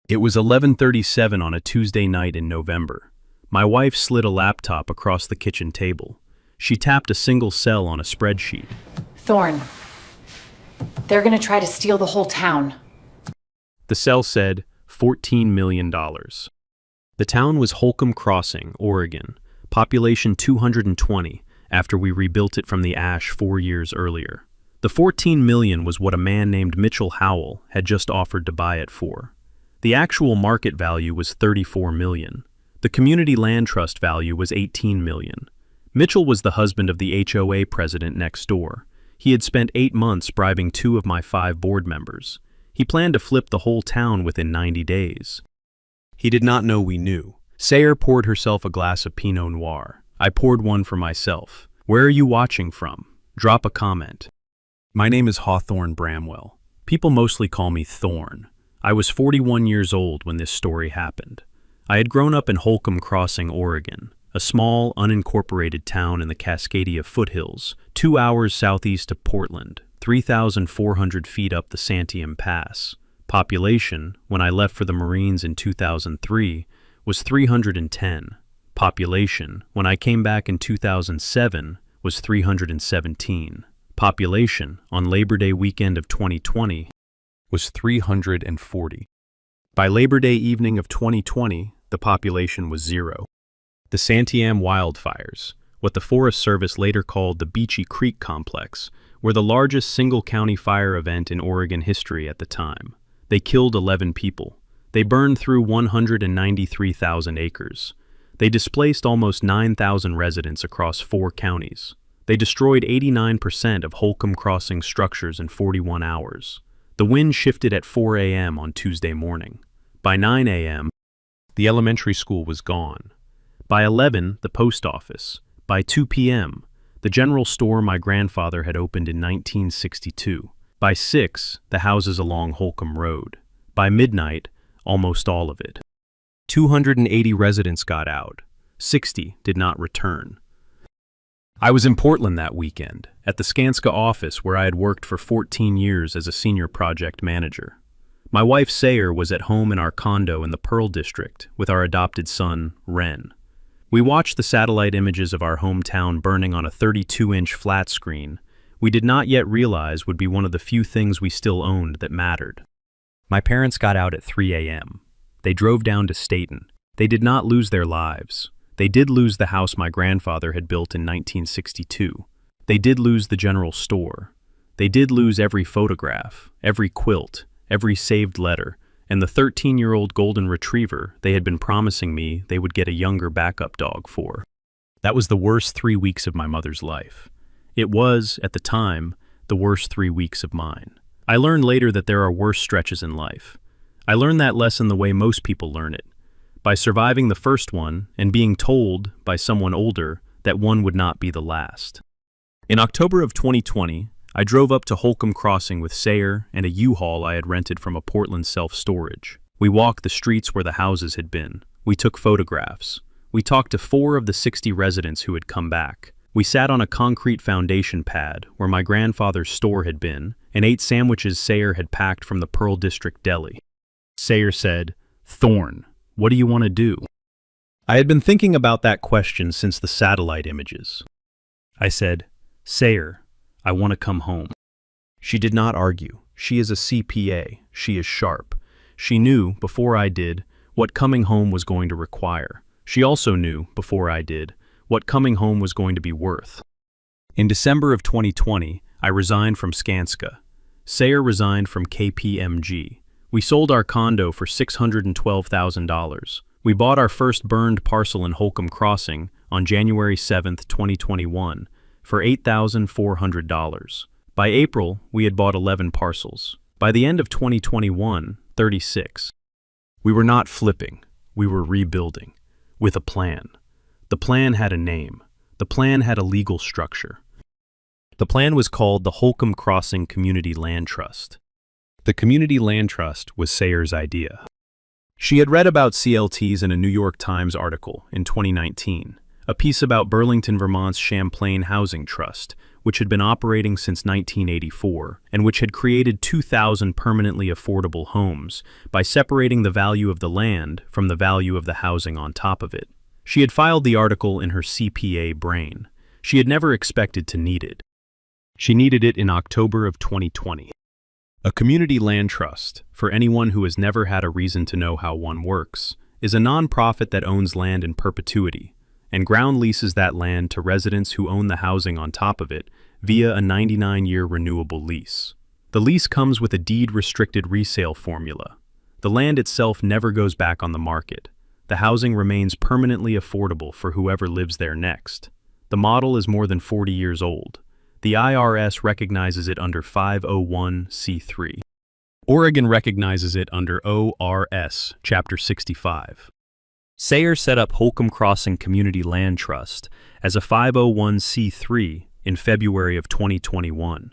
It was 11:37 on a Tuesday night in November. My wife slid a laptop across the kitchen table. She tapped a single cell on a spreadsheet. Thorn. They're gonna try to steal the whole town. The cell said $14 million. The town was Holcomb Crossing, Oregon, population 220, after we rebuilt it from the ash 4 years earlier. The $14 million was what a man named Mitchell Howell had just offered to buy it for. The actual market value was $34 million. The community land trust value was $18 million. Mitchell was the husband of the HOA president next door. He had spent 8 months bribing 2 of my 5 board members. He planned to flip the whole town within 90 days. He did not know we knew. Sayer poured herself a glass of Pinot Noir. I poured one for myself. Where are you watching from? Drop a comment. My name is Hawthorne Bramwell. People mostly call me Thorn. I was 41 years old when this story happened. I had grown up in Holcomb Crossing, Oregon, a small, unincorporated town in the Cascadia foothills, 2 hours southeast of Portland, 3,400 feet up the Santiam Pass. Population, when I left for the Marines in 2003, was 310. Population, when I came back in 2007, was 317. Population, on Labor Day weekend of 2020, was 340. By Labor Day evening of 2020, the population was 0. The Santiam wildfires, what the Forest Service later called the Beachy Creek Complex, were the largest single-county fire event in Oregon history at the time. They killed 11 people. They burned through 193,000 acres. They displaced almost 9,000 residents across 4 counties. They destroyed 89% of Holcomb Crossing structures in 41 hours. The wind shifted at 4 a.m. on Tuesday morning. By 9 a.m., the elementary school was gone. By 11, the post office. By 2 p.m., the general store my grandfather had opened in 1962. By 6, the houses along Holcomb Road. By midnight, almost all of it. 280 residents got out. 60 did not return. I was in Portland that weekend, at the Skanska office where I had worked for 14 years as a senior project manager. My wife Sayer was at home in our condo in the Pearl District with our adopted son, Ren. We watched the satellite images of our hometown burning on a 32-inch flat screen we did not yet realize would be one of the few things we still owned that mattered. My parents got out at 3 a.m. They drove down to Staten. They did not lose their lives. They did lose the house my grandfather had built in 1962. They did lose the general store. They did lose every photograph, every quilt, every saved letter, and the 13-year-old golden retriever they had been promising me they would get a younger backup dog for. That was the worst 3 weeks of my mother's life. It was, at the time, the worst 3 weeks of mine. I learned later that there are worse stretches in life. I learned that lesson the way most people learn it, by surviving the first one and being told by someone older that one would not be the last. In October of 2020, I drove up to Holcomb Crossing with Sayer and a U-Haul I had rented from a Portland self-storage. We walked the streets where the houses had been. We took photographs. We talked to 4 of the 60 residents who had come back. We sat on a concrete foundation pad where my grandfather's store had been and ate sandwiches Sayer had packed from the Pearl District Deli. Sayer said, "Thorn, what do you want to do?" I had been thinking about that question since the satellite images. I said, "Sayer, I want to come home." She did not argue. She is a CPA. She is sharp. She knew, before I did, what coming home was going to require. She also knew, before I did, what coming home was going to be worth. In December of 2020, I resigned from Skanska. Sayer resigned from KPMG. We sold our condo for $612,000. We bought our first burned parcel in Holcomb Crossing on January 7, 2021, for $8,400. By April, we had bought 11 parcels. By the end of 2021, 36. We were not flipping. We were rebuilding. With a plan. The plan had a name. The plan had a legal structure. The plan was called the Holcomb Crossing Community Land Trust. The Community Land Trust was Sayer's idea. She had read about CLTs in a New York Times article in 2019, a piece about Burlington, Vermont's Champlain Housing Trust, which had been operating since 1984 and which had created 2,000 permanently affordable homes by separating the value of the land from the value of the housing on top of it. She had filed the article in her CPA brain. She had never expected to need it. She needed it in October of 2020. A community land trust, for anyone who has never had a reason to know how one works, is a nonprofit that owns land in perpetuity and ground leases that land to residents who own the housing on top of it via a 99-year renewable lease. The lease comes with a deed-restricted resale formula. The land itself never goes back on the market. The housing remains permanently affordable for whoever lives there next. The model is more than 40 years old. The IRS recognizes it under 501c3. Oregon recognizes it under ORS, Chapter 65. Sayer set up Holcomb Crossing Community Land Trust as a 501c3 in February of 2021.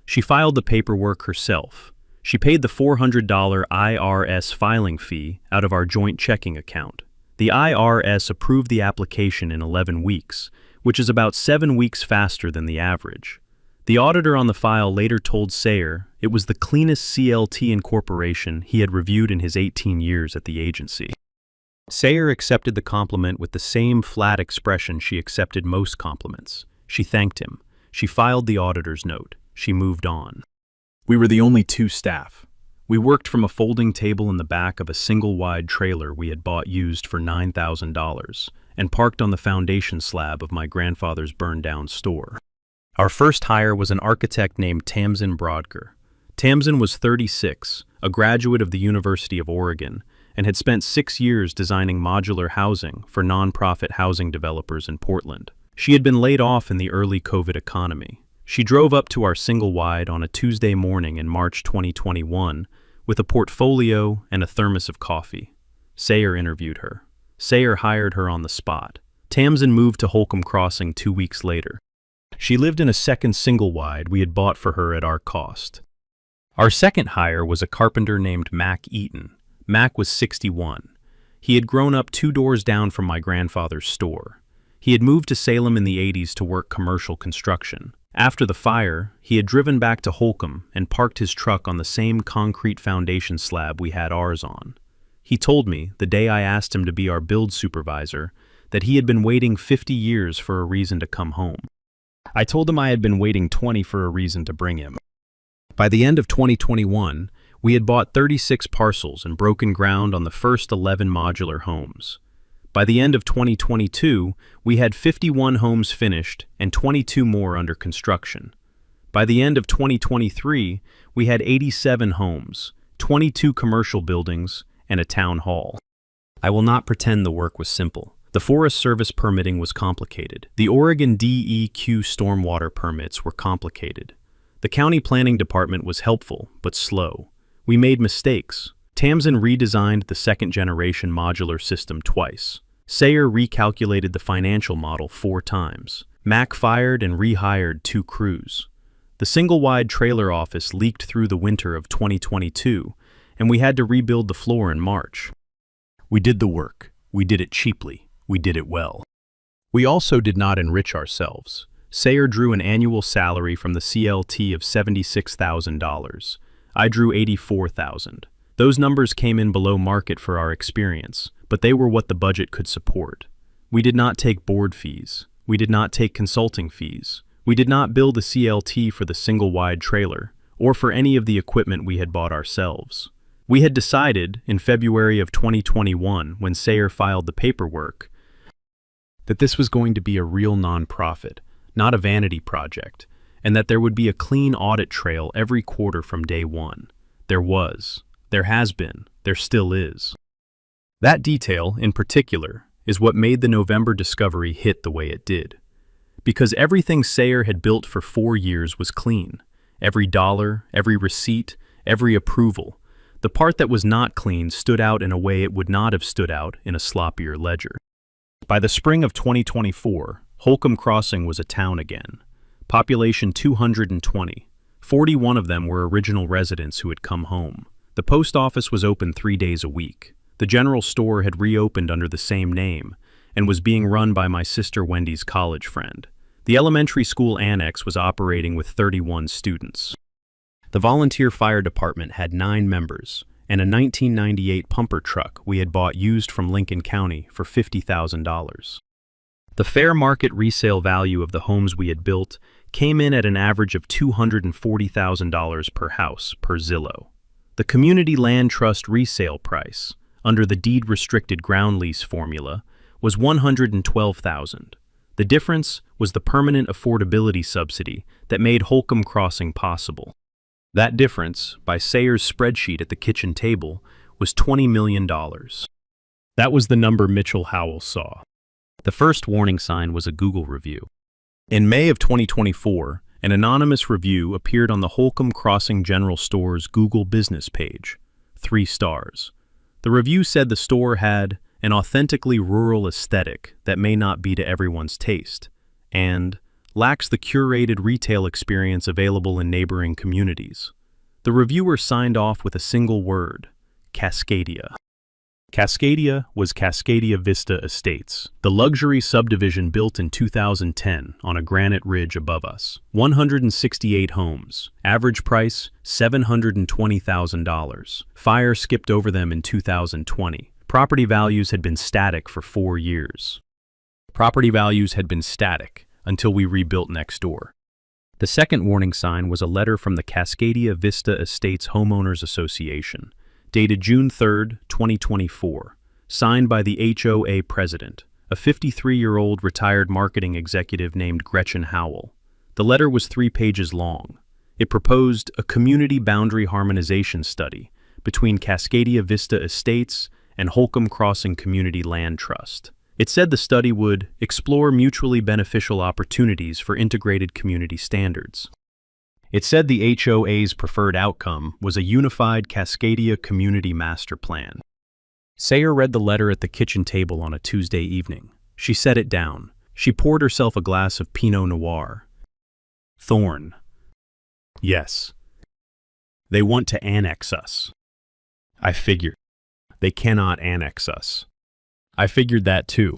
She filed the paperwork herself. She paid the $400 IRS filing fee out of our joint checking account. The IRS approved the application in 11 weeks, which is about 7 weeks faster than the average. The auditor on the file later told Sayer it was the cleanest CLT incorporation he had reviewed in his 18 years at the agency. Sayer accepted the compliment with the same flat expression she accepted most compliments. She thanked him. She filed the auditor's note. She moved on. We were the only 2 staff. We worked from a folding table in the back of a single-wide trailer we had bought used for $9,000 and parked on the foundation slab of my grandfather's burned-down store. Our first hire was an architect named Tamsin Brodker. Tamsin was 36, a graduate of the University of Oregon, and had spent 6 years designing modular housing for nonprofit housing developers in Portland. She had been laid off in the early COVID economy. She drove up to our single-wide on a Tuesday morning in March 2021 with a portfolio and a thermos of coffee. Sayer interviewed her. Sayer hired her on the spot. Tamsin moved to Holcomb Crossing 2 weeks later. She lived in a second single-wide we had bought for her at our cost. Our second hire was a carpenter named Mac Eaton. Mac was 61. He had grown up 2 doors down from my grandfather's store. He had moved to Salem in the 80s to work commercial construction. After the fire, he had driven back to Holcomb and parked his truck on the same concrete foundation slab we had ours on. He told me, the day I asked him to be our build supervisor, that he had been waiting 50 years for a reason to come home. I told him I had been waiting 20 for a reason to bring him. By the end of 2021, we had bought 36 parcels and broken ground on the first 11 modular homes. By the end of 2022, we had 51 homes finished and 22 more under construction. By the end of 2023, we had 87 homes, 22 commercial buildings, and a town hall. I will not pretend the work was simple. The Forest Service permitting was complicated. The Oregon DEQ stormwater permits were complicated. The county planning department was helpful, but slow. We made mistakes. Tamsin redesigned the second-generation modular system twice. Sayer recalculated the financial model 4 times. Mac fired and rehired 2 crews. The single-wide trailer office leaked through the winter of 2022, and we had to rebuild the floor in March. We did the work. We did it cheaply. We did it well. We also did not enrich ourselves. Sayer drew an annual salary from the CLT of $76,000. I drew $84,000. Those numbers came in below market for our experience, but they were what the budget could support. We did not take board fees. We did not take consulting fees. We did not bill the CLT for the single-wide trailer, or for any of the equipment we had bought ourselves. We had decided, in February of 2021, when Sayer filed the paperwork, that this was going to be a real nonprofit, not a vanity project, and that there would be a clean audit trail every quarter from day one. There was. There has been. There still is. That detail, in particular, is what made the November discovery hit the way it did. Because everything Sayer had built for 4 years was clean. Every dollar, every receipt, every approval. The part that was not clean stood out in a way it would not have stood out in a sloppier ledger. By the spring of 2024, Holcomb Crossing was a town again. Population 220. 41 of them were original residents who had come home. The post office was open 3 days a week. The general store had reopened under the same name and was being run by my sister Wendy's college friend. The elementary school annex was operating with 31 students. The volunteer fire department had 9 members, and a 1998 pumper truck we had bought used from Lincoln County for $50,000. The fair market resale value of the homes we had built came in at an average of $240,000 per house per Zillow. The Community Land Trust resale price, under the deed-restricted ground lease formula, was $112,000. The difference was the permanent affordability subsidy that made Holcomb Crossing possible. That difference, by Sayer's spreadsheet at the kitchen table, was $20 million. That was the number Mitchell Howell saw. The first warning sign was a Google review. In May of 2024, an anonymous review appeared on the Holcomb Crossing General Store's Google business page. 3 stars. The review said the store had an authentically rural aesthetic that may not be to everyone's taste, and lacks the curated retail experience available in neighboring communities. The reviewer signed off with a single word: Cascadia. Cascadia was Cascadia Vista Estates, the luxury subdivision built in 2010 on a granite ridge above us. 168 homes, average price $720,000. Fire skipped over them in 2020. Property values had been static for 4 years. Property values had been static until we rebuilt next door. The second warning sign was a letter from the Cascadia Vista Estates Homeowners Association, dated June 3, 2024, signed by the HOA president, a 53-year-old retired marketing executive named Gretchen Howell. The letter was 3 pages long. It proposed a community boundary harmonization study between Cascadia Vista Estates and Holcomb Crossing Community Land Trust. It said the study would explore mutually beneficial opportunities for integrated community standards. It said the HOA's preferred outcome was a unified Cascadia Community Master Plan. Sayer read the letter at the kitchen table on a Tuesday evening. She set it down. She poured herself a glass of Pinot Noir. Thorn. Yes. They want to annex us. I figured. They cannot annex us. I figured that too.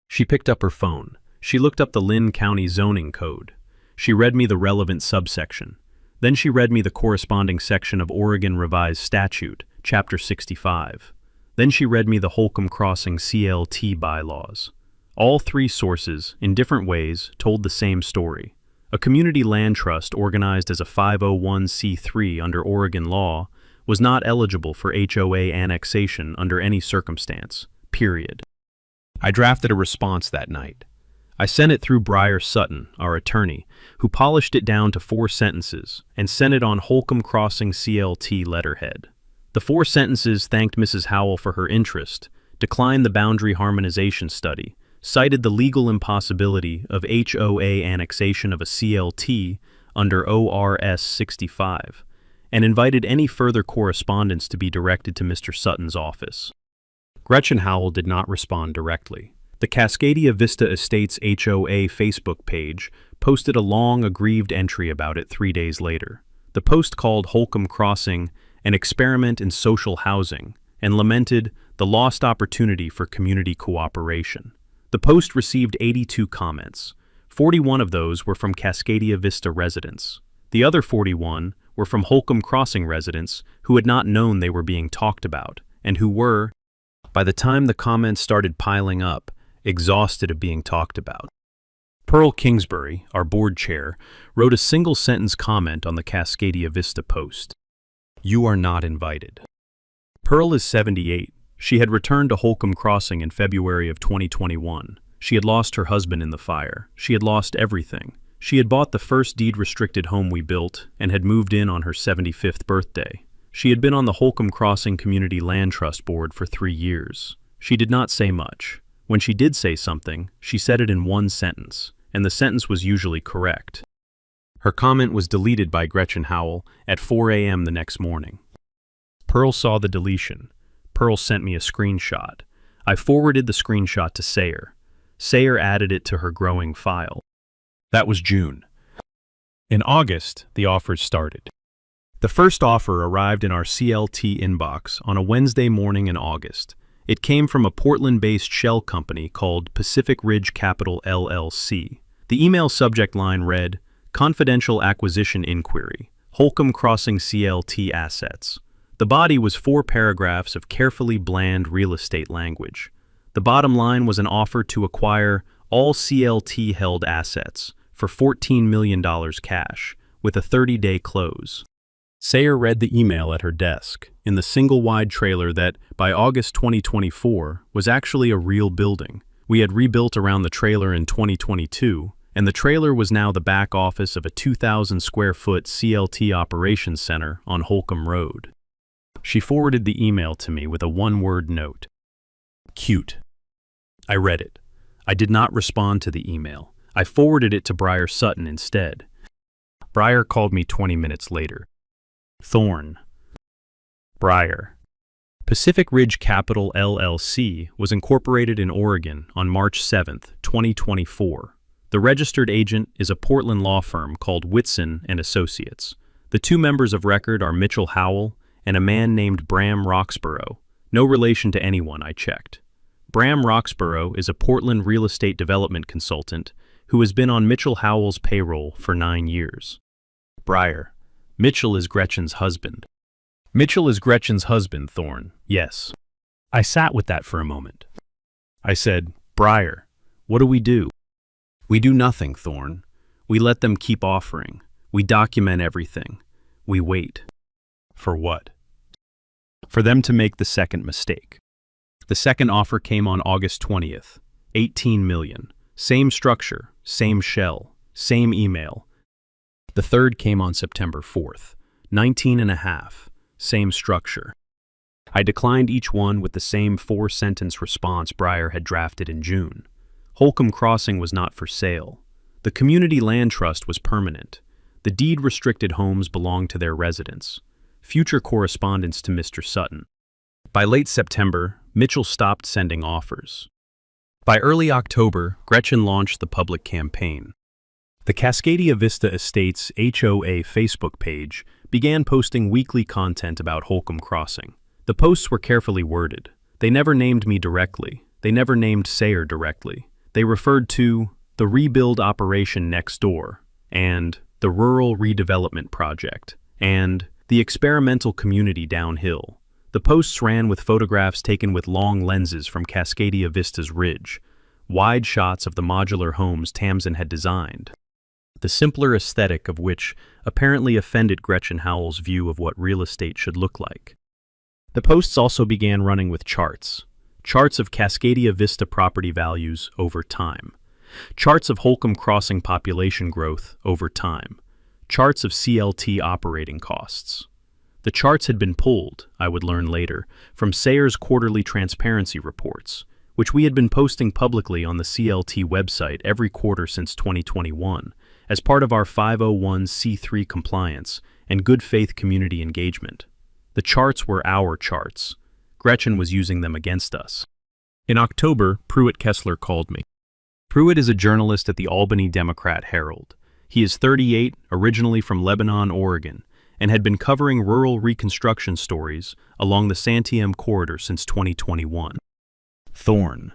She picked up her phone. She looked up the Lynn County zoning code. She read me the relevant subsection. Then she read me the corresponding section of Oregon Revised Statute, Chapter 65. Then she read me the Holcomb Crossing CLT bylaws. All 3 sources, in different ways, told the same story. A community land trust organized as a 501c3 under Oregon law was not eligible for HOA annexation under any circumstance, period. I drafted a response that night. I sent it through Briar Sutton, our attorney, who polished it down to 4 sentences and sent it on Holcomb Crossing CLT letterhead. The 4 sentences thanked Mrs. Howell for her interest, declined the boundary harmonization study, cited the legal impossibility of HOA annexation of a CLT under ORS 65, and invited any further correspondence to be directed to Mr. Sutton's office. Gretchen Howell did not respond directly. The Cascadia Vista Estates HOA Facebook page posted a long, aggrieved entry about it 3 days later. The post called Holcomb Crossing an experiment in social housing and lamented the lost opportunity for community cooperation. The post received 82 comments. 41 of those were from Cascadia Vista residents. The other 41 were from Holcomb Crossing residents who had not known they were being talked about and who were, by the time the comments started piling up, exhausted of being talked about. Pearl Kingsbury, our board chair, wrote a single-sentence comment on the Cascadia Vista post. "You are not invited." Pearl is 78. She had returned to Holcomb Crossing in February of 2021. She had lost her husband in the fire. She had lost everything. She had bought the first deed-restricted home we built and had moved in on her 75th birthday. She had been on the Holcomb Crossing Community Land Trust Board for 3 years. She did not say much. When she did say something, she said it in 1 sentence, and the sentence was usually correct. Her comment was deleted by Gretchen Howell at 4 a.m. the next morning. Pearl saw the deletion. Pearl sent me a screenshot. I forwarded the screenshot to Sayer. Sayer added it to her growing file. That was June. In August, the offers started. The first offer arrived in our CLT inbox on a Wednesday morning in August. It came from a Portland-based shell company called Pacific Ridge Capital LLC. The email subject line read, Confidential Acquisition Inquiry, Holcomb Crossing CLT Assets. The body was 4 paragraphs of carefully bland real estate language. The bottom line was an offer to acquire all CLT-held assets for $14 million cash, with a 30-day close. Sayer read the email at her desk, in the single-wide trailer that, by August 2024, was actually a real building. We had rebuilt around the trailer in 2022, and the trailer was now the back office of a 2,000-square-foot CLT operations center on Holcomb Road. She forwarded the email to me with a one-word note. Cute. I read it. I did not respond to the email. I forwarded it to Briar Sutton instead. Briar called me 20 minutes later. Thorn. Briar. Pacific Ridge Capital LLC was incorporated in Oregon on March 7, 2024. The registered agent is a Portland law firm called Whitson and Associates. The 2 members of record are Mitchell Howell and a man named Bram Roxborough. No relation to anyone, I checked. Bram Roxborough is a Portland real estate development consultant who has been on Mitchell Howell's payroll for 9 years. Briar. Mitchell is Gretchen's husband. Mitchell is Gretchen's husband, Thorn. Yes. I sat with that for a moment. I said, Briar, what do? We do nothing, Thorn. We let them keep offering. We document everything. We wait. For what? For them to make the second mistake. The second offer came on August 20th. 18 million. Same structure, same shell, same email. The third came on September 4th. 19.5. Same structure. I declined each one with the same 4-sentence response Briar had drafted in June. Holcomb Crossing was not for sale. The community land trust was permanent. The deed-restricted homes belonged to their residents. Future correspondence to Mr. Sutton. By late September, Mitchell stopped sending offers. By early October, Gretchen launched the public campaign. The Cascadia Vista Estates HOA Facebook page began posting weekly content about Holcomb Crossing. The posts were carefully worded. They never named me directly. They never named Sayer directly. They referred to the rebuild operation next door, and the rural redevelopment project, and the experimental community downhill. The posts ran with photographs taken with long lenses from Cascadia Vista's ridge, wide shots of the modular homes Tamsin had designed, the simpler aesthetic of which apparently offended Gretchen Howell's view of what real estate should look like. The posts also began running with charts of Cascadia Vista property values over time, charts of Holcomb Crossing population growth over time, charts of CLT operating costs. The charts had been pulled, I would learn later, from Sayer's quarterly transparency reports, which we had been posting publicly on the CLT website every quarter since 2021, as part of our 501c3 compliance and good faith community engagement. The charts were our charts. Gretchen was using them against us. In October, Pruitt Kessler called me. Pruitt is a journalist at the Albany Democrat-Herald. He is 38, originally from Lebanon, Oregon, and had been covering rural reconstruction stories along the Santiam corridor since 2021. Thorn.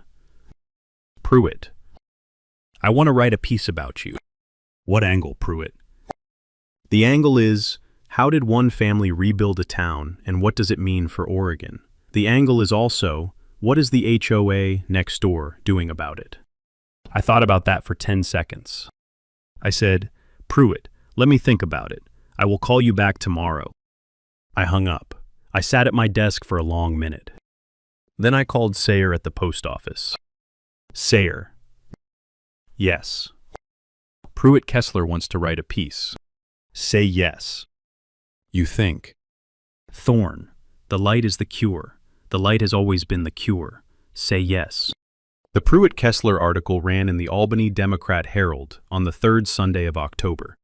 Pruitt. I want to write a piece about you. What angle, Pruitt? The angle is, how did one family rebuild a town, and what does it mean for Oregon? The angle is also, what is the HOA next door doing about it? I thought about that for 10 seconds. I said, Pruitt, let me think about it. I will call you back tomorrow. I hung up. I sat at my desk for a long minute. Then I called Sayer at the post office. Sayer. Yes. Pruitt Kessler wants to write a piece. Say yes. You think. Thorn. The light is the cure. The light has always been the cure. Say yes. The Pruitt Kessler article ran in the Albany Democrat-Herald on the 3rd Sunday of October.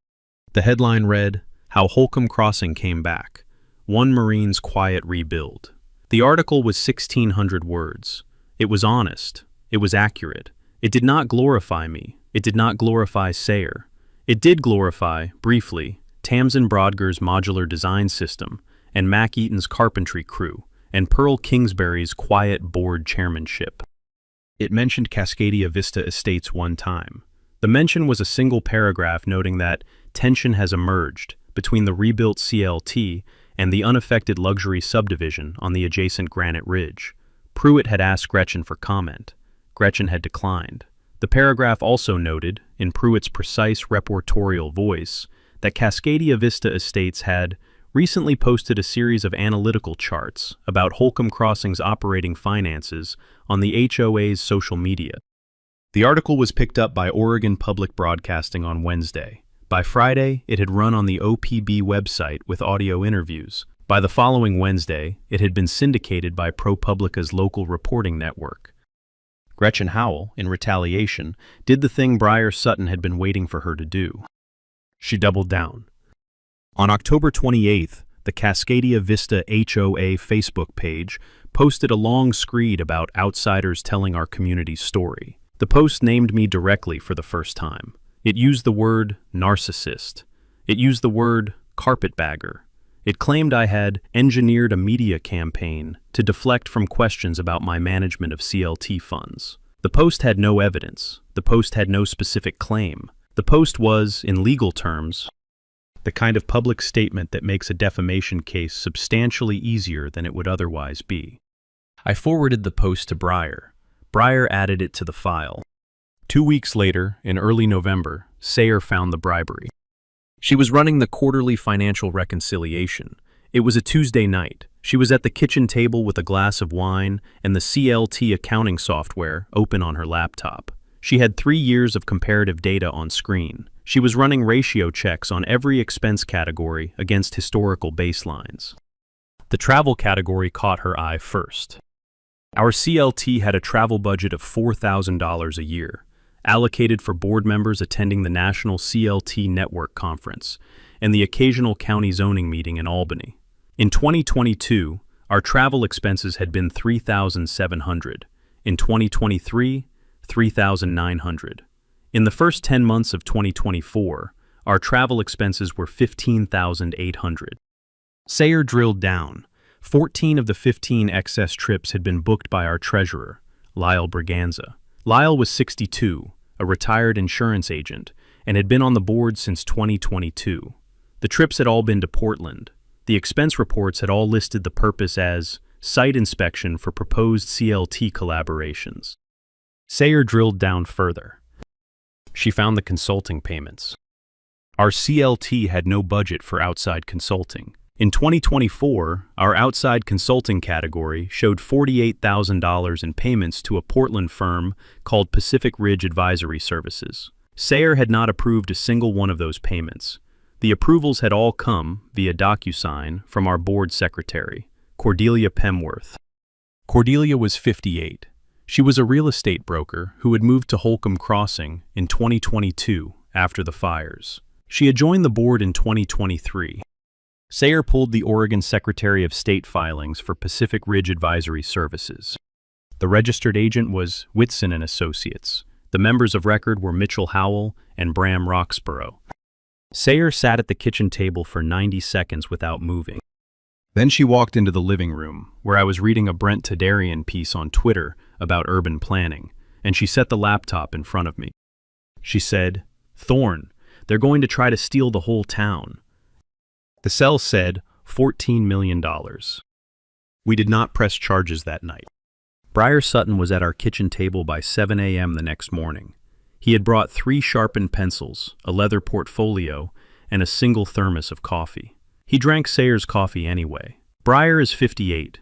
The headline read, How Holcomb Crossing Came Back. One Marine's Quiet Rebuild. The article was 1,600 words. It was honest. It was accurate. It did not glorify me. It did not glorify Sayer. It did glorify, briefly, Tamsin Brodger's modular design system, and Mac Eaton's carpentry crew, and Pearl Kingsbury's quiet board chairmanship. It mentioned Cascadia Vista Estates one time. The mention was a single paragraph noting that tension has emerged between the rebuilt CLT and the unaffected luxury subdivision on the adjacent Granite Ridge. Pruitt had asked Gretchen for comment. Gretchen had declined. The paragraph also noted, in Pruitt's precise reportorial voice, that Cascadia Vista Estates had recently posted a series of analytical charts about Holcomb Crossing's operating finances on the HOA's social media. The article was picked up by Oregon Public Broadcasting on Wednesday. By Friday, it had run on the OPB website with audio interviews. By the following Wednesday, it had been syndicated by ProPublica's local reporting network. Gretchen Howell, in retaliation, did the thing Briar Sutton had been waiting for her to do. She doubled down. On October 28th, the Cascadia Vista HOA Facebook page posted a long screed about outsiders telling our community's story. The post named me directly for the first time. It used the word narcissist. It used the word carpetbagger. It claimed I had engineered a media campaign to deflect from questions about my management of CLT funds. The post had no evidence. The post had no specific claim. The post was, in legal terms, the kind of public statement that makes a defamation case substantially easier than it would otherwise be. I forwarded the post to Briar. Briar added it to the file. 2 weeks later, in early November, Sayer found the bribery. She was running the quarterly financial reconciliation. It was a Tuesday night. She was at the kitchen table with a glass of wine and the CLT accounting software open on her laptop. She had 3 years of comparative data on screen. She was running ratio checks on every expense category against historical baselines. The travel category caught her eye first. Our CLT had a travel budget of $4,000 a year, allocated for board members attending the National CLT Network Conference and the occasional county zoning meeting in Albany. In 2022, our travel expenses had been $3,700. In 2023, $3,900. In the first 10 months of 2024, our travel expenses were $15,800. Sayer drilled down. 14 of the 15 excess trips had been booked by our treasurer, Lyle Braganza. Lyle was 62, a retired insurance agent, and had been on the board since 2022. The trips had all been to Portland. The expense reports had all listed the purpose as site inspection for proposed CLT collaborations. Sayer drilled down further. She found the consulting payments. Our CLT had no budget for outside consulting. In 2024, our outside consulting category showed $48,000 in payments to a Portland firm called Pacific Ridge Advisory Services. Sayer had not approved a single one of those payments. The approvals had all come, via DocuSign, from our board secretary, Cordelia Pemworth. Cordelia was 58. She was a real estate broker who had moved to Holcomb Crossing in 2022 after the fires. She had joined the board in 2023. Sayer pulled the Oregon Secretary of State filings for Pacific Ridge Advisory Services. The registered agent was Whitson and Associates. The members of record were Mitchell Howell and Bram Roxborough. Sayer sat at the kitchen table for 90 seconds without moving. Then she walked into the living room, where I was reading a Brent Tadarian piece on Twitter about urban planning, and she set the laptop in front of me. She said, "Thorne, they're going to try to steal the whole town." The cell said $14 million. We did not press charges that night. Briar Sutton was at our kitchen table by 7 a.m. the next morning. He had brought 3 sharpened pencils, a leather portfolio, and a single thermos of coffee. He drank Sayer's coffee anyway. Briar is 58.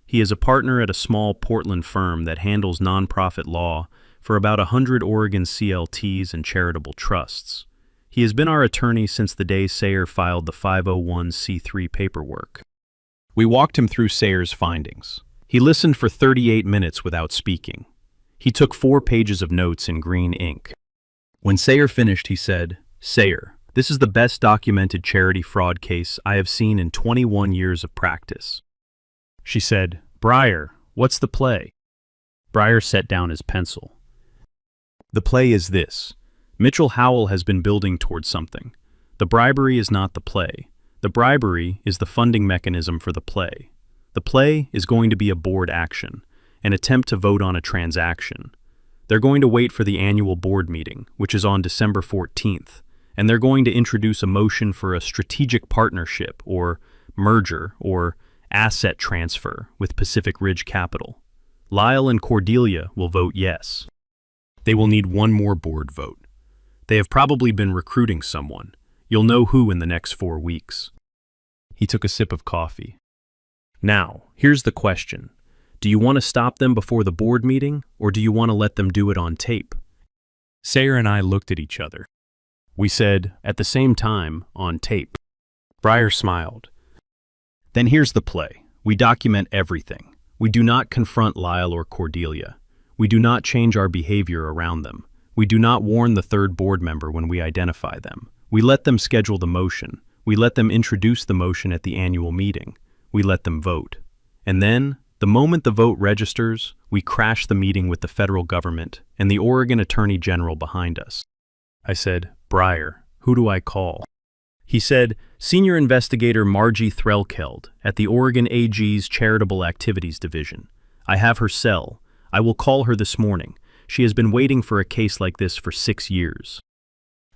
He is a partner at a small Portland firm that handles nonprofit law for about 100 Oregon CLTs and charitable trusts. He has been our attorney since the day Sayer filed the 501c3 paperwork. We walked him through Sayer's findings. He listened for 38 minutes without speaking. He took 4 pages of notes in green ink. When Sayer finished, he said, "Sayer, this is the best documented charity fraud case I have seen in 21 years of practice." She said, "Briar, what's the play?" Briar set down his pencil. "The play is this. Mitchell Howell has been building towards something. The bribery is not the play. The bribery is the funding mechanism for the play. The play is going to be a board action, an attempt to vote on a transaction. They're going to wait for the annual board meeting, which is on December 14th, and they're going to introduce a motion for a strategic partnership or merger or asset transfer with Pacific Ridge Capital. Lyle and Cordelia will vote yes. They will need one more board vote. They have probably been recruiting someone. You'll know who in the next 4 weeks. He took a sip of coffee. Now, here's the question. Do you want to stop them before the board meeting, or do you want to let them do it on tape? Sayer and I looked at each other. We said, at the same time, on tape. Breyer smiled. Then here's the play. We document everything. We do not confront Lyle or Cordelia. We do not change our behavior around them. We do not warn the third board member when we identify them. We let them schedule the motion. We let them introduce the motion at the annual meeting. We let them vote. And then, the moment the vote registers, we crash the meeting with the federal government and the Oregon Attorney General behind us. I said, Breyer, who do I call? He said, Senior Investigator Margie Threlkeld at the Oregon AG's Charitable Activities Division. I have her cell. I will call her this morning. She has been waiting for a case like this for 6 years.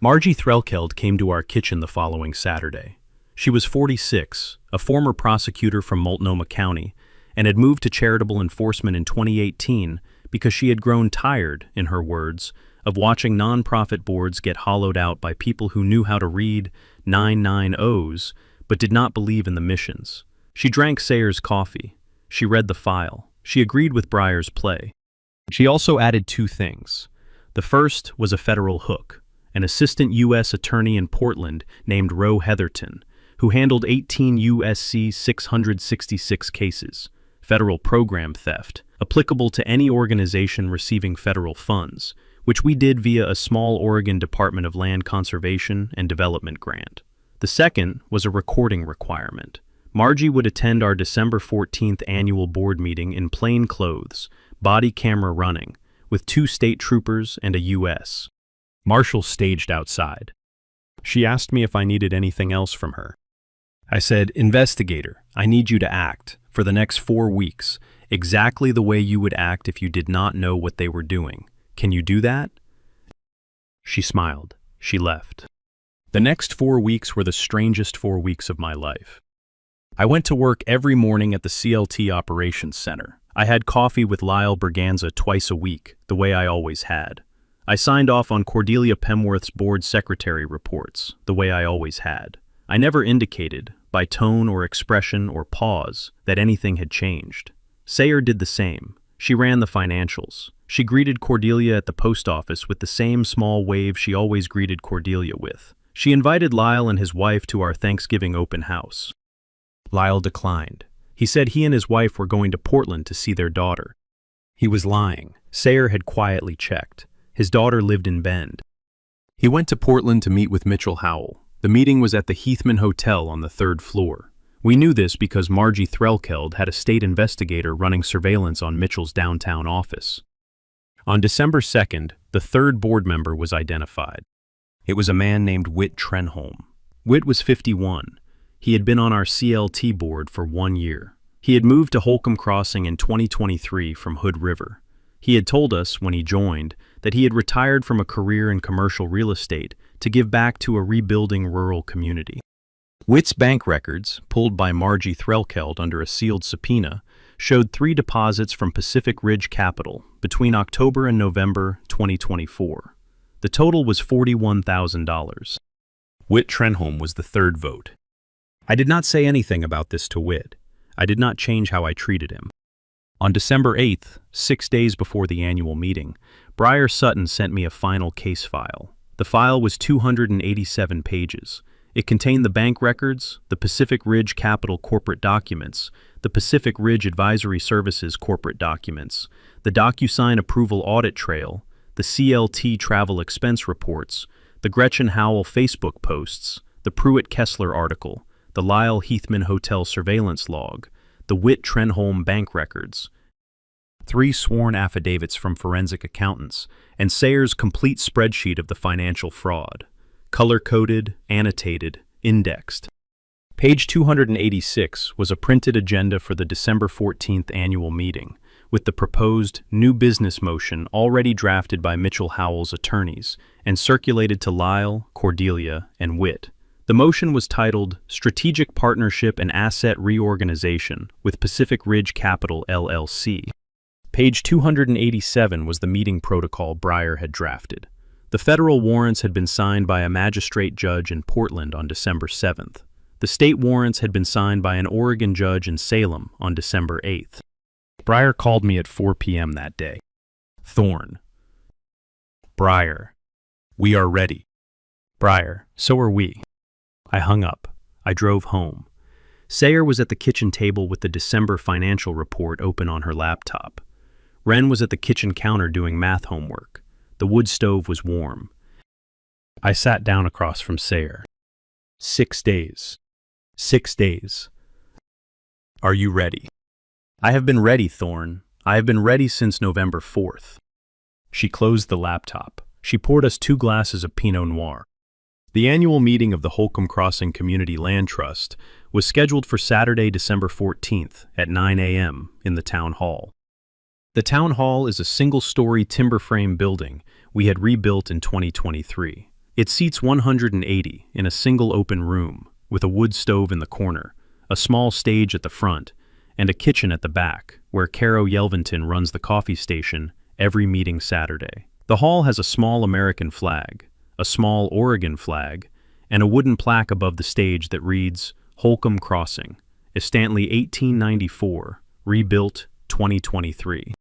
Margie Threlkeld came to our kitchen the following Saturday. She was 46, a former prosecutor from Multnomah County, and had moved to charitable enforcement in 2018 because she had grown tired, in her words, of watching nonprofit boards get hollowed out by people who knew how to read 990s but did not believe in the missions. She drank Sayer's coffee. She read the file. She agreed with Breyer's play. She also added 2 things. The first was a federal hook, an assistant U.S. attorney in Portland named Roe Heatherton, who handled 18 U.S.C. 666 cases, federal program theft, applicable to any organization receiving federal funds, which we did via a small Oregon Department of Land Conservation and Development grant. The second was a recording requirement. Margie would attend our December 14th annual board meeting in plain clothes, body camera running, with 2 state troopers and a U.S. Marshal staged outside. She asked me if I needed anything else from her. I said, Investigator, I need you to act, for the next 4 weeks, exactly the way you would act if you did not know what they were doing. Can you do that? She smiled. She left. The next 4 weeks were the strangest 4 weeks of my life. I went to work every morning at the CLT Operations Center. I had coffee with Lyle Berganza twice a week, the way I always had. I signed off on Cordelia Pemworth's board secretary reports, the way I always had. I never indicated, by tone or expression or pause, that anything had changed. Sayer did the same. She ran the financials. She greeted Cordelia at the post office with the same small wave she always greeted Cordelia with. She invited Lyle and his wife to our Thanksgiving open house. Lyle declined. He said he and his wife were going to Portland to see their daughter. He was lying. Sayer had quietly checked. His daughter lived in Bend. He went to Portland to meet with Mitchell Howell. The meeting was at the Heathman Hotel on the 3rd floor. We knew this because Margie Threlkeld had a state investigator running surveillance on Mitchell's downtown office. On December 2nd, the 3rd board member was identified. It was a man named Whit Trenholm. Whit was 51. He had been on our CLT board for 1 year. He had moved to Holcomb Crossing in 2023 from Hood River. He had told us, when he joined, that he had retired from a career in commercial real estate to give back to a rebuilding rural community. Whit's bank records, pulled by Margie Threlkeld under a sealed subpoena, showed 3 deposits from Pacific Ridge Capital between October and November 2024. The total was $41,000. Whit Trenholm was the 3rd vote. I did not say anything about this to Whit. I did not change how I treated him. On December 8th, 6 days before the annual meeting, Breyer Sutton sent me a final case file. The file was 287 pages. It contained the bank records, the Pacific Ridge Capital corporate documents, the Pacific Ridge Advisory Services corporate documents, the DocuSign approval audit trail, the CLT travel expense reports, the Gretchen Howell Facebook posts, the Pruitt-Kessler article, the Lyle Heathman Hotel surveillance log, the Whit Trenholm bank records, 3 sworn affidavits from forensic accountants, and Sayer's complete spreadsheet of the financial fraud, color-coded, annotated, indexed. Page 286 was a printed agenda for the December 14th annual meeting, with the proposed new business motion already drafted by Mitchell Howell's attorneys and circulated to Lyle, Cordelia, and Witt. The motion was titled Strategic Partnership and Asset Reorganization with Pacific Ridge Capital, LLC. Page 287 was the meeting protocol Breyer had drafted. The federal warrants had been signed by a magistrate judge in Portland on December 7th. The state warrants had been signed by an Oregon judge in Salem on December 8th. Breyer called me at 4 p.m. that day. Thorne. Breyer. We are ready. Breyer. So are we. I hung up. I drove home. Sayer was at the kitchen table with the December financial report open on her laptop. Wren was at the kitchen counter doing math homework. The wood stove was warm. I sat down across from Sayer. 6 days. 6 days. Are you ready? I have been ready, Thorne. I have been ready since November 4th. She closed the laptop. She poured us 2 glasses of Pinot Noir. The annual meeting of the Holcomb Crossing Community Land Trust was scheduled for Saturday, December 14th at 9 a.m. in the town hall. The town hall is a single-story timber frame building we had rebuilt in 2023. It seats 180 in a single open room with a wood stove in the corner, a small stage at the front, and a kitchen at the back where Caro Yelvinton runs the coffee station every meeting Saturday. The hall has a small American flag, a small Oregon flag, and a wooden plaque above the stage that reads Holcomb Crossing, Estantley 1894, rebuilt 2023.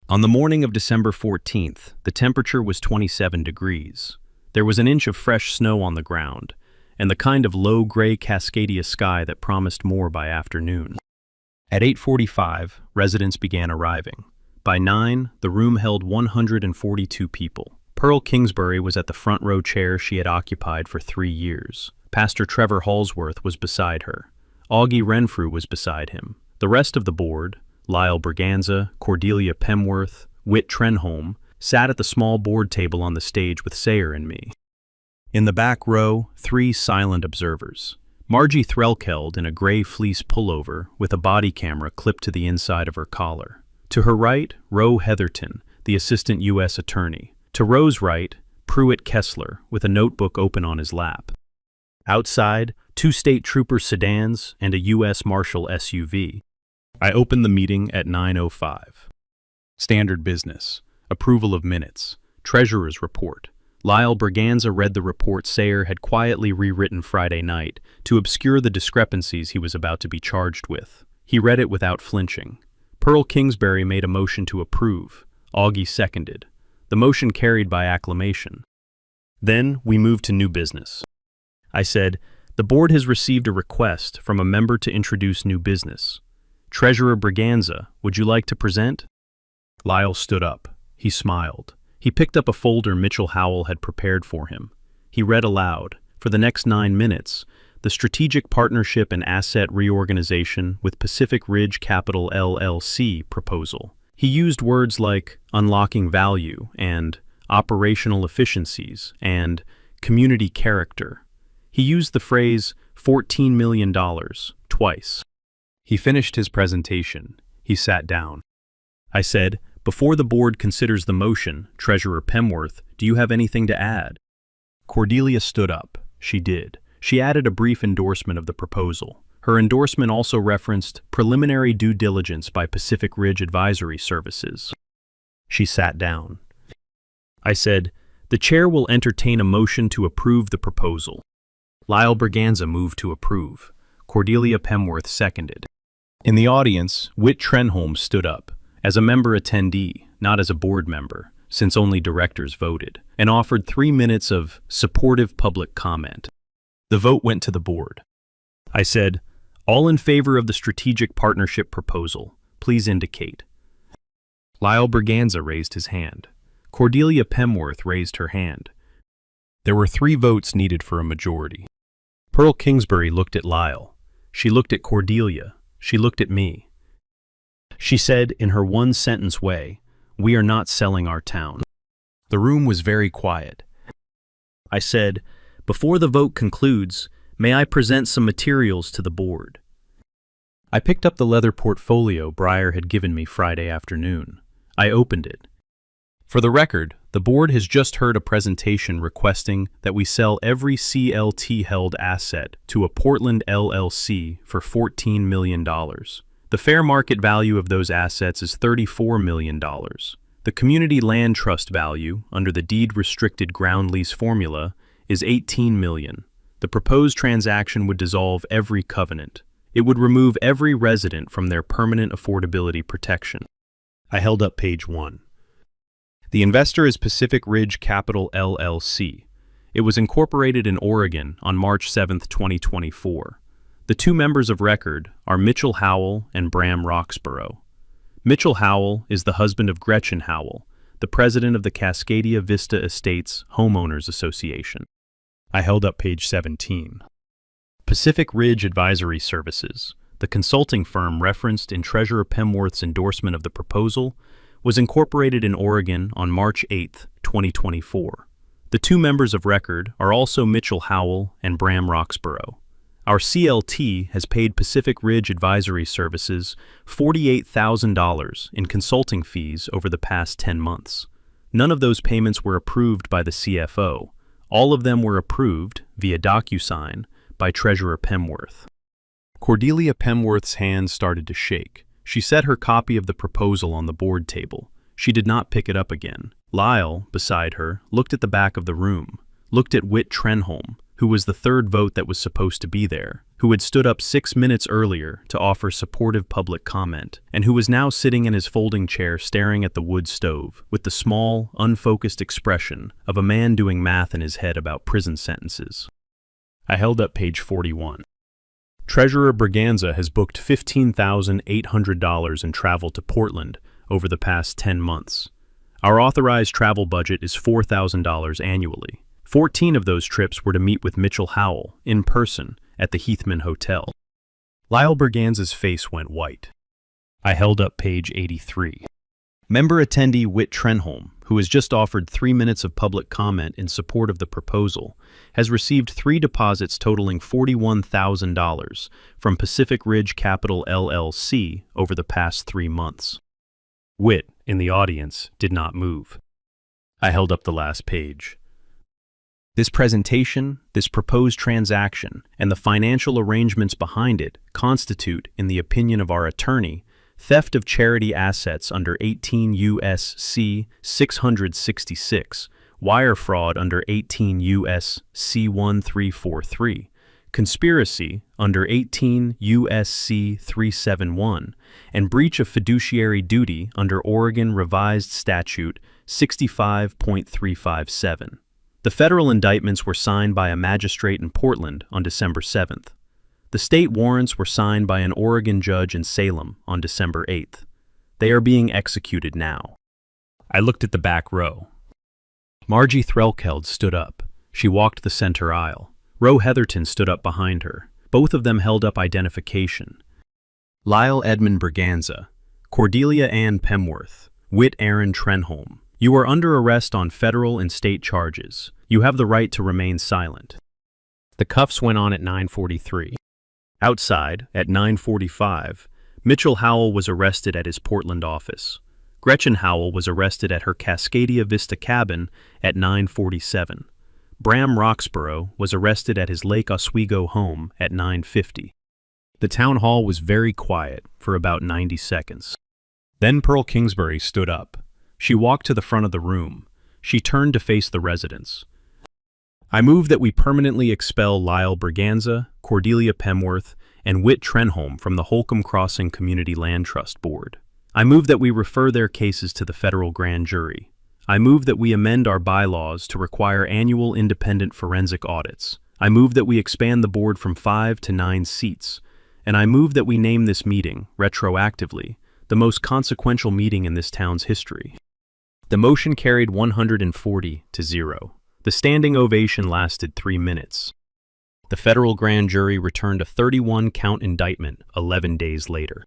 On the morning of December 14th, the temperature was 27 degrees. There was an inch of fresh snow on the ground, and the kind of low gray Cascadia sky that promised more by afternoon. At 8:45, residents began arriving. By 9, the room held 142 people. Pearl Kingsbury was at the front row chair she had occupied for 3 years. Pastor Trevor Halsworth was beside her. Augie Renfrew was beside him. The rest of the board, Lyle Berganza, Cordelia Pemworth, Whit Trenholm, sat at the small board table on the stage with Sayer and me. In the back row, 3 silent observers. Margie Threlkeld in a gray fleece pullover with a body camera clipped to the inside of her collar. To her right, Roe Heatherton, the assistant U.S. attorney. To Roe's right, Pruitt Kessler with a notebook open on his lap. Outside, 2 state trooper sedans and a U.S. Marshal SUV. I opened the meeting at 9:05. Standard business. Approval of minutes. Treasurer's report. Lyle Berganza read the report Sayer had quietly rewritten Friday night to obscure the discrepancies he was about to be charged with. He read it without flinching. Pearl Kingsbury made a motion to approve. Augie seconded. The motion carried by acclamation. Then we moved to new business. I said, the board has received a request from a member to introduce new business. Treasurer Berganza, would you like to present? Lyle stood up. He smiled. He picked up a folder Mitchell Howell had prepared for him. He read aloud, for the next 9 minutes, the Strategic Partnership and Asset Reorganization with Pacific Ridge Capital LLC proposal. He used words like unlocking value and operational efficiencies and community character. He used the phrase $14 million twice. He finished his presentation. He sat down. I said, before the board considers the motion, Treasurer Pemworth, do you have anything to add? Cordelia stood up. She did. She added a brief endorsement of the proposal. Her endorsement also referenced preliminary due diligence by Pacific Ridge Advisory Services. She sat down. I said, the chair will entertain a motion to approve the proposal. Lyle Berganza moved to approve. Cordelia Pemworth seconded. In the audience, Whit Trenholm stood up, as a member attendee, not as a board member, since only directors voted, and offered 3 minutes of supportive public comment. The vote went to the board. I said, all in favor of the strategic partnership proposal, please indicate. Lyle Berganza raised his hand. Cordelia Pemworth raised her hand. There were 3 votes needed for a majority. Pearl Kingsbury looked at Lyle. She looked at Cordelia. She looked at me. She said in her one-sentence way, we are not selling our town. The room was very quiet. I said, before the vote concludes, may I present some materials to the board? I picked up the leather portfolio Breyer had given me Friday afternoon. I opened it. For the record, the board has just heard a presentation requesting that we sell every CLT-held asset to a Portland LLC for $14 million. The fair market value of those assets is $34 million. The community land trust value, under the deed-restricted ground lease formula, is $18 million. The proposed transaction would dissolve every covenant. It would remove every resident from their permanent affordability protection. I held up page 1. The investor is Pacific Ridge Capital LLC. It was incorporated in Oregon on March 7, 2024. The two members of record are Mitchell Howell and Bram Roxborough. Mitchell Howell is the husband of Gretchen Howell, the president of the Cascadia Vista Estates Homeowners Association. I held up page 17. Pacific Ridge Advisory Services, the consulting firm referenced in Treasurer Pemworth's endorsement of the proposal, was incorporated in Oregon on March 8, 2024. The two members of record are also Mitchell Howell and Bram Roxborough. Our CLT has paid Pacific Ridge Advisory Services $48,000 in consulting fees over the past 10 months. None of those payments were approved by the CFO. All of them were approved, via DocuSign, by Treasurer Pemworth. Cordelia Pemworth's hands started to shake. She set her copy of the proposal on the board table. She did not pick it up again. Lyle, beside her, looked at the back of the room, looked at Whit Trenholm, who was the third vote that was supposed to be there, who had stood up 6 minutes earlier to offer supportive public comment, and who was now sitting in his folding chair staring at the wood stove with the small, unfocused expression of a man doing math in his head about prison sentences. I held up page 41. Treasurer Braganza has booked $15,800 in travel to Portland over the past 10 months. Our authorized travel budget is $4,000 annually. 14 of those trips were to meet with Mitchell Howell, in person, at the Heathman Hotel. Lyle Braganza's face went white. I held up page 83. Member attendee Whit Trenholm, who has just offered 3 minutes of public comment in support of the proposal, has received 3 deposits totaling $41,000 from Pacific Ridge Capital LLC over the past 3 months. Whit, in the audience, did not move. I held up the last page. This presentation, this proposed transaction, and the financial arrangements behind it constitute, in the opinion of our attorney, theft of charity assets under 18 U.S.C. 666, wire fraud under 18 U.S.C. 1343, conspiracy under 18 U.S.C. 371, and breach of fiduciary duty under Oregon Revised Statute 65.357. The federal indictments were signed by a magistrate in Portland on December 7th. The state warrants were signed by an Oregon judge in Salem on December 8th. They are being executed now. I looked at the back row. Margie Threlkeld stood up. She walked the center aisle. Ro Heatherton stood up behind her. Both of them held up identification. Lyle Edmund Braganza, Cordelia Ann Pemworth, Whit Aaron Trenholm. You are under arrest on federal and state charges. You have the right to remain silent. The cuffs went on at 9:43. Outside, at 9:45, Mitchell Howell was arrested at his Portland office. Gretchen Howell was arrested at her Cascadia Vista cabin at 9:47. Bram Roxborough was arrested at his Lake Oswego home at 9:50. The town hall was very quiet for about 90 seconds. Then Pearl Kingsbury stood up. She walked to the front of the room. She turned to face the residents. I move that we permanently expel Lyle Braganza, Cordelia Pemworth, and Whit Trenholm from the Holcomb Crossing Community Land Trust Board. I move that we refer their cases to the federal grand jury. I move that we amend our bylaws to require annual independent forensic audits. I move that we expand the board from 5 to 9 seats. And I move that we name this meeting, retroactively, the most consequential meeting in this town's history. The motion carried 140 to 0. The standing ovation lasted 3 minutes. The federal grand jury returned a 31-count indictment 11 days later.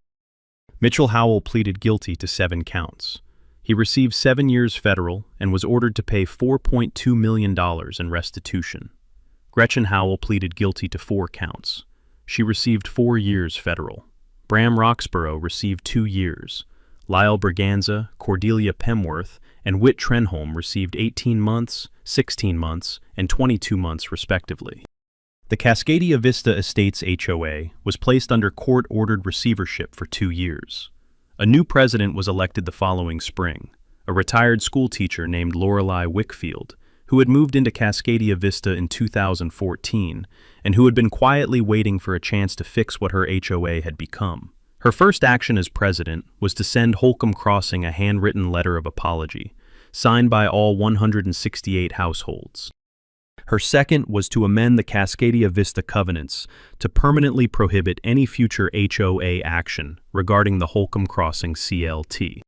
Mitchell Howell pleaded guilty to 7 counts. He received 7 years federal and was ordered to pay $4.2 million in restitution. Gretchen Howell pleaded guilty to 4 counts. She received 4 years federal. Bram Roxborough received 2 years. Lyle Braganza, Cordelia Pemworth, and Whit Trenholm received 18 months, 16 months, and 22 months respectively. The Cascadia Vista Estates HOA was placed under court-ordered receivership for 2 years. A new president was elected the following spring, a retired schoolteacher named Lorelei Wickfield, who had moved into Cascadia Vista in 2014 and who had been quietly waiting for a chance to fix what her HOA had become. Her first action as president was to send Holcomb Crossing a handwritten letter of apology, signed by all 168 households. Her second was to amend the Cascadia Vista covenants to permanently prohibit any future HOA action regarding the Holcomb Crossing CLT.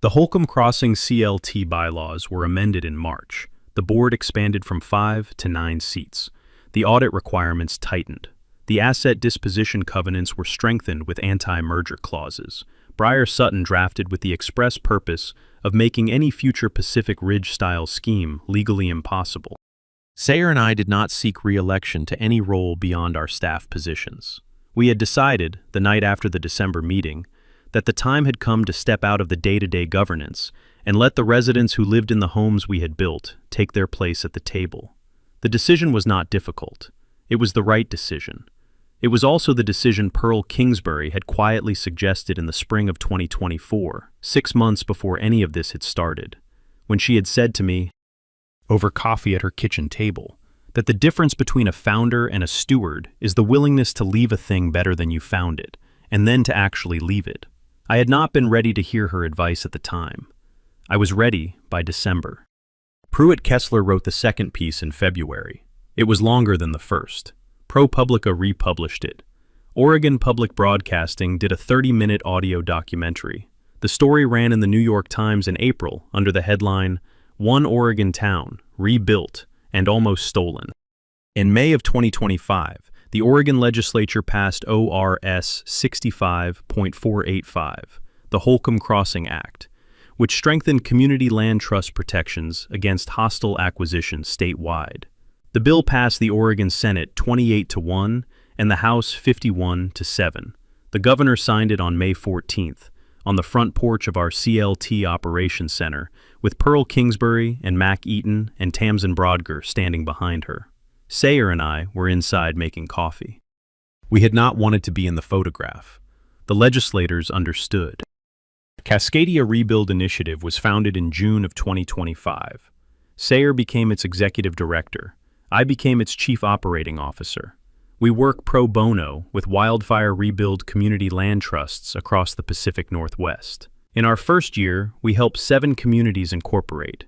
The Holcomb Crossing CLT bylaws were amended in March. The board expanded from 5 to 9 seats. The audit requirements tightened. The asset disposition covenants were strengthened with anti-merger clauses. Briar Sutton drafted with the express purpose of making any future Pacific Ridge-style scheme legally impossible. Sayer and I did not seek re-election to any role beyond our staff positions. We had decided, the night after the December meeting, that the time had come to step out of the day-to-day governance and let the residents who lived in the homes we had built take their place at the table. The decision was not difficult. It was the right decision. It was also the decision Pearl Kingsbury had quietly suggested in the spring of 2024, 6 months before any of this had started, when she had said to me, over coffee at her kitchen table, that the difference between a founder and a steward is the willingness to leave a thing better than you found it, and then to actually leave it. I had not been ready to hear her advice at the time. I was ready by December. Pruitt Kessler wrote the second piece in February. It was longer than the first. ProPublica republished it. Oregon Public Broadcasting did a 30-minute audio documentary. The story ran in the New York Times in April under the headline, One Oregon Town, Rebuilt and Almost Stolen. In May of 2025, the Oregon legislature passed ORS 65.485, the Holcomb Crossing Act, which strengthened community land trust protections against hostile acquisitions statewide. The bill passed the Oregon Senate 28-1 and the House 51-7. The governor signed it on May 14th, on the front porch of our CLT Operations Center, with Pearl Kingsbury and Mac Eaton and Tamsin Brodger standing behind her. Sayer and I were inside making coffee. We had not wanted to be in the photograph. The legislators understood. Cascadia Rebuild Initiative was founded in June of 2025. Sayer became its executive director. I became its chief operating officer. We work pro bono with Wildfire Rebuild community land trusts across the Pacific Northwest. In our first year, we helped 7 communities incorporate.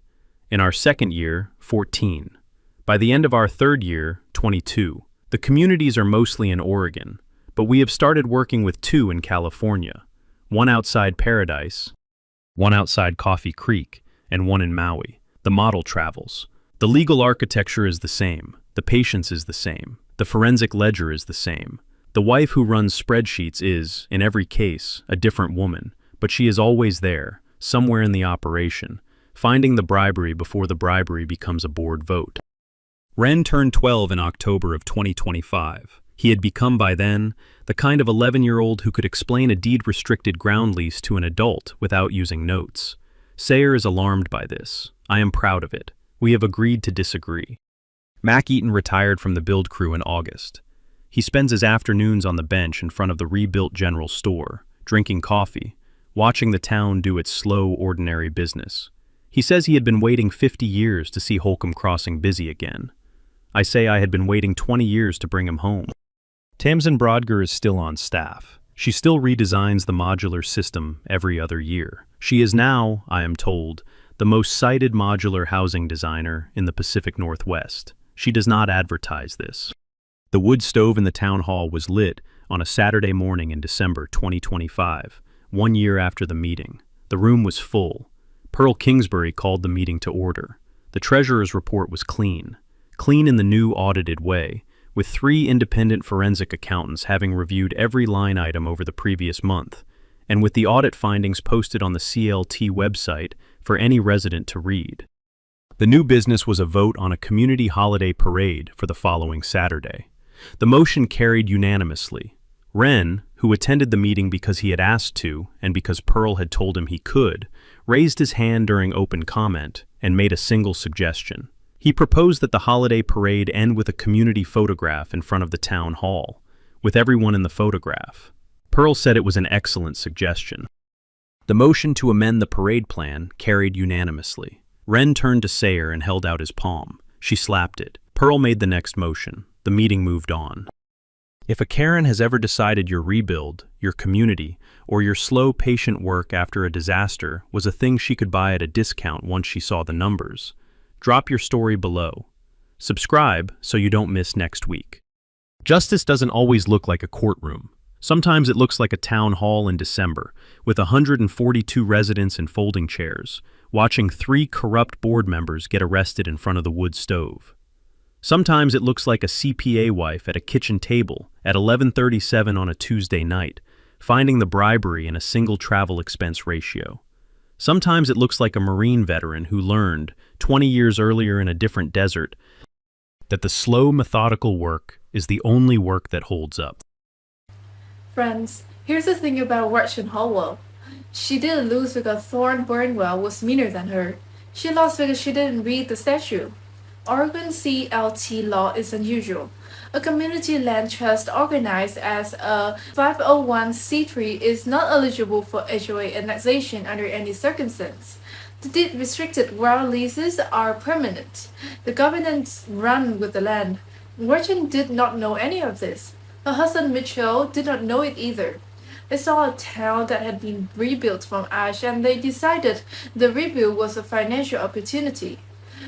In our second year, 14. By the end of our third year, 22. The communities are mostly in Oregon, but we have started working with 2 in California, one outside Paradise, one outside Coffee Creek, and one in Maui. The model travels. The legal architecture is the same. The patience is the same. The forensic ledger is the same. The wife who runs spreadsheets is, in every case, a different woman, but she is always there, somewhere in the operation, finding the bribery before the bribery becomes a board vote. Ren turned 12 in October of 2025. He had become by then the kind of 11-year-old who could explain a deed-restricted ground lease to an adult without using notes. Sayer is alarmed by this. I am proud of it. We have agreed to disagree. Mac Eaton retired from the build crew in August. He spends his afternoons on the bench in front of the rebuilt general store, drinking coffee, watching the town do its slow, ordinary business. He says he had been waiting 50 years to see Holcomb Crossing busy again. I say I had been waiting 20 years to bring him home. Tamsin Brodger is still on staff. She still redesigns the modular system every other year. She is now, I am told, the most cited modular housing designer in the Pacific Northwest. She does not advertise this. The wood stove in the town hall was lit on a Saturday morning in December 2025, 1 year after the meeting. The room was full. Pearl Kingsbury called the meeting to order. The treasurer's report was clean in the new audited way, with 3 independent forensic accountants having reviewed every line item over the previous month, and with the audit findings posted on the CLT website for any resident to read. The new business was a vote on a community holiday parade for the following Saturday. The motion carried unanimously. Ren, who attended the meeting because he had asked to and because Pearl had told him he could, raised his hand during open comment and made a single suggestion. He proposed that the holiday parade end with a community photograph in front of the town hall, with everyone in the photograph. Pearl said it was an excellent suggestion. The motion to amend the parade plan carried unanimously. Ren turned to Sayer and held out his palm. She slapped it. Pearl made the next motion. The meeting moved on. If a Karen has ever decided your rebuild, your community, or your slow, patient work after a disaster was a thing she could buy at a discount once she saw the numbers, drop your story below. Subscribe so you don't miss next week. Justice doesn't always look like a courtroom. Sometimes it looks like a town hall in December, with 142 residents in folding chairs, watching 3 corrupt board members get arrested in front of the wood stove. Sometimes it looks like a CPA wife at a kitchen table at 11:37 on a Tuesday night, finding the bribery in a single travel expense ratio. Sometimes it looks like a Marine veteran who learned, 20 years earlier in a different desert, that the slow, methodical work is the only work that holds up. Friends, here's the thing about Gretchen Hallwell. She didn't lose because Thorne Burnwell was meaner than her. She lost because she didn't read the statute. Oregon CLT law is unusual. A community land trust organized as a 501c3 is not eligible for HOA annexation under any circumstance. The deed restricted ground leases are permanent. The governance run with the land. Gretchen did not know any of this. Her husband Mitchell did not know it either. They saw a town that had been rebuilt from ash and they decided the rebuild was a financial opportunity.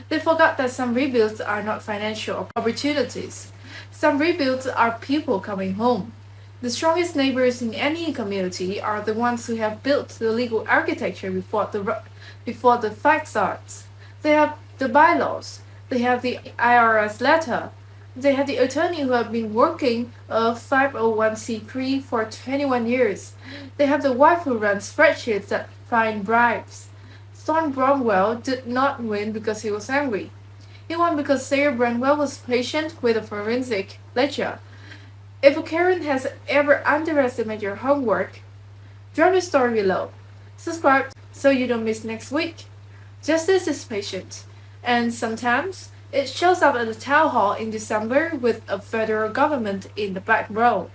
They forgot that some rebuilds are not financial opportunities. Some rebuilds are people coming home. The strongest neighbors in any community are the ones who have built the legal architecture before the facades. They have the bylaws. They have the IRS letter. They have the attorney who have been working a 501c3 for 21 years. They have the wife who runs spreadsheets that find bribes. Thorne Bromwell did not win because he was angry. He won because Sarah Bromwell was patient with a forensic ledger. If a Karen has ever underestimated your homework, drop your story below. Subscribe so you don't miss next week. Justice is patient, and sometimes it shows up at the town hall in December with a federal government in the back row.